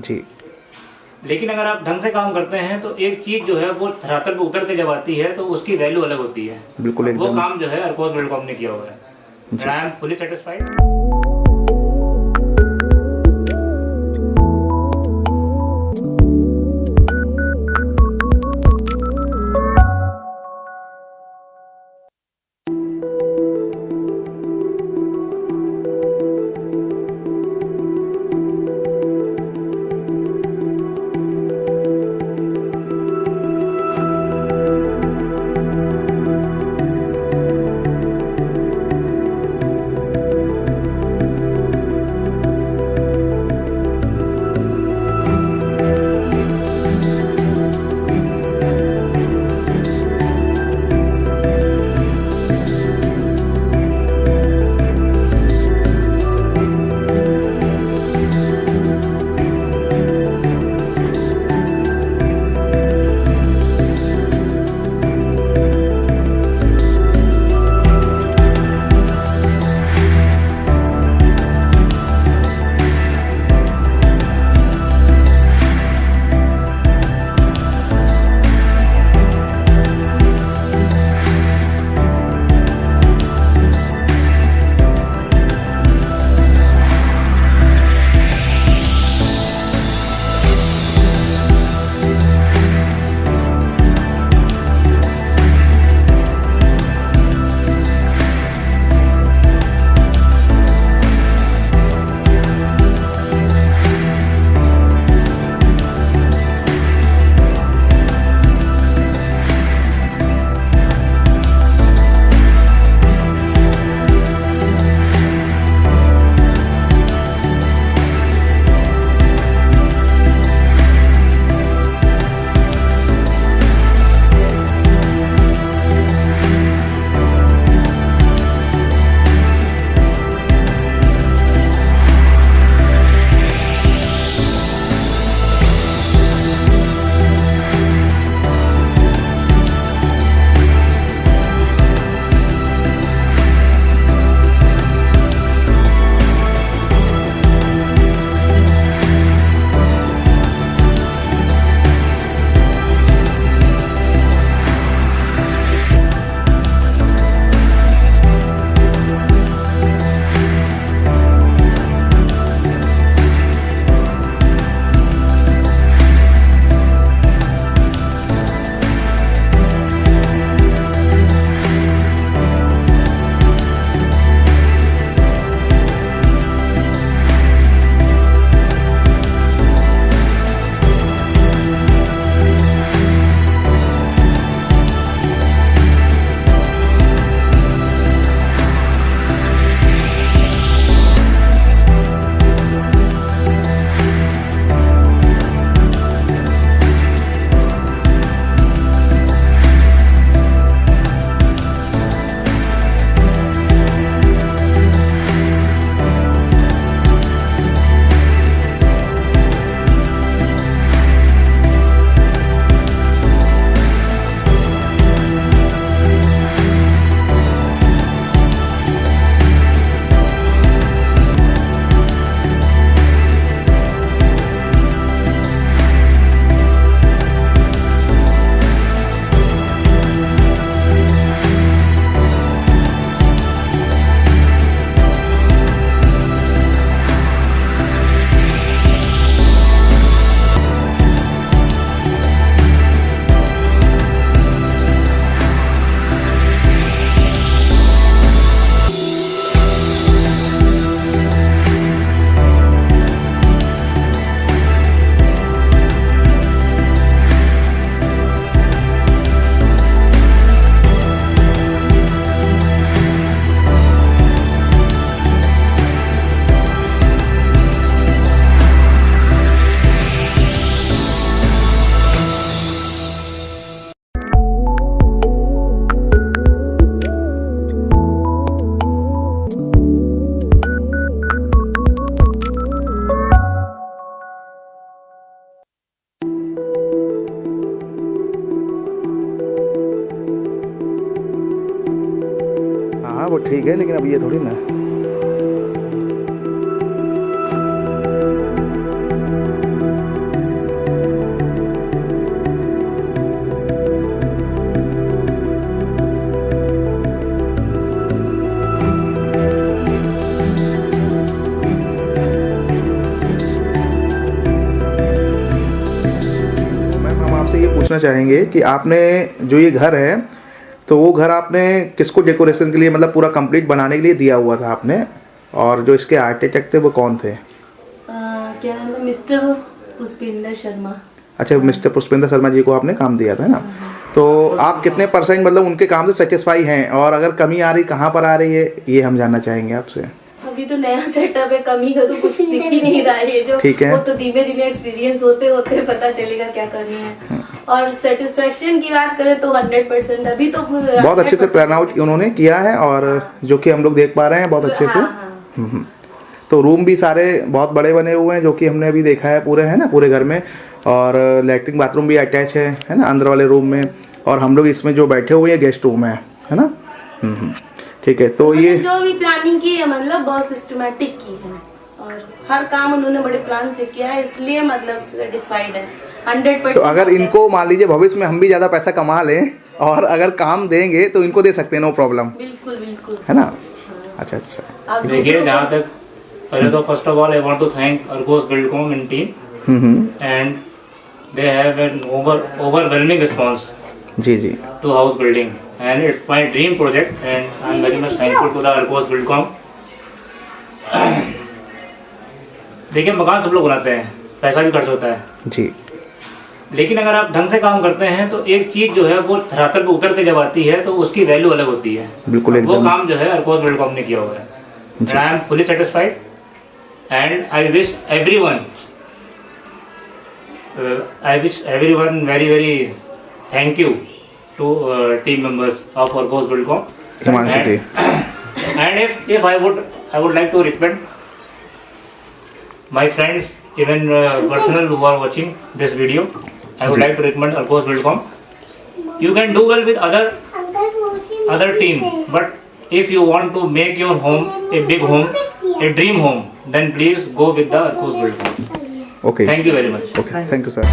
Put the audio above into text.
जी। लेकिन अगर आप ढंग से काम करते हैं तो एक चीज जो है वो धरातल पे उतर के जब आती है तो उसकी वैल्यू अलग होती है। बिल्कुल वो एकदम। काम जो है अर्कोस बिल्डकॉम ने किया हुआ है। आई एम फुली सेटिस्फाइड। हाँ वो ठीक है, लेकिन अब ये थोड़ी ना। पूछना चाहेंगे कि आपने जो ये घर है तो वो घर आपने किसको डेकोरेशन के लिए मतलब पूरा कंप्लीट बनाने के लिए दिया हुआ था आपने, और जो इसके आर्किटेक्ट थे वो कौन थे? क्या नाम था? मिस्टर पुष्पिंदर शर्मा। अच्छा, मिस्टर पुष्पेंद्र शर्मा जी को आपने काम दिया था ना। तो आप कितने % मतलब उनके काम से सेटिस्फाई हैं, और अगर कमी आ रही कहाँ पर आ रही है ये हम जानना चाहेंगे आपसे। अभी तो नया सेटअप है, कमी का तो कुछ दिख ही नहीं रहा है। जो ठीक है। वो तो धीमे धीमे एक्सपीरियंस होते होते पता चलेगा क्या करनी है। और सेटिस्फेक्शन की बात करें तो 100% अभी तो बहुत अच्छे से प्लान आउट उन्होंने किया है, और जो कि हम लोग देख पा रहे हैं बहुत अच्छे से। हाँ। तो रूम भी सारे बहुत बड़े बने हुए हैं जो कि हमने अभी देखा है पूरे, है ना, पूरे घर में। और लैट्रिन बाथरूम भी अटैच है ना, अंदर वाले रूम में। और हम लोग इसमें जो बैठे हुए हैं गेस्ट रूम है ना। ठीक है। तो ये जो भी प्लानिंग की है मतलब बहुत सिस्टमेटिक की है, और हर काम उन्होंने बड़े प्लान से किया है, इसलिए मतलब सेटिस्फाइड है 100%। तो अगर इनको मान लीजिए भविष्य में हम भी ज़्यादा पैसा कमा लें और अगर काम देंगे तो इनको दे सकते हैं, नो प्रॉब्लम, बिल्कुल बिल्कुल, है ना। अच्छा अच्छा। आप देखिए, जहाँ तक पहले तो first of all I want to thank Arcos Buildcom in team, and they have an overwhelming response जी जी to house building, and it's my dream project, and I'm very much thankful to the Arcos Buildcom. देखिए, मकान सब लोग बनाते हैं, पैसा भी खर्च होता है जी, लेकिन अगर आप ढंग से काम करते हैं तो एक चीज जो है वो धरातल पे उतर के जब आती है तो उसकी वैल्यू अलग होती है। बिल्कुल वो एकदम। काम जो है अर्कोस बिल्डकॉम ने किया हुआ है, and I am fully satisfied, and I wish everyone very very thank you to team members of Arcos Buildcom. Himanshu ji. And if I would like to recommend my friends, even personal who are watching this video, I would like to recommend Arcos Buildcom. You can do well with other team, but if you want to make your home a big home, a dream home, then please go with the Arcos Buildcom. Okay. Thank you very much. Okay. Thank you, sir.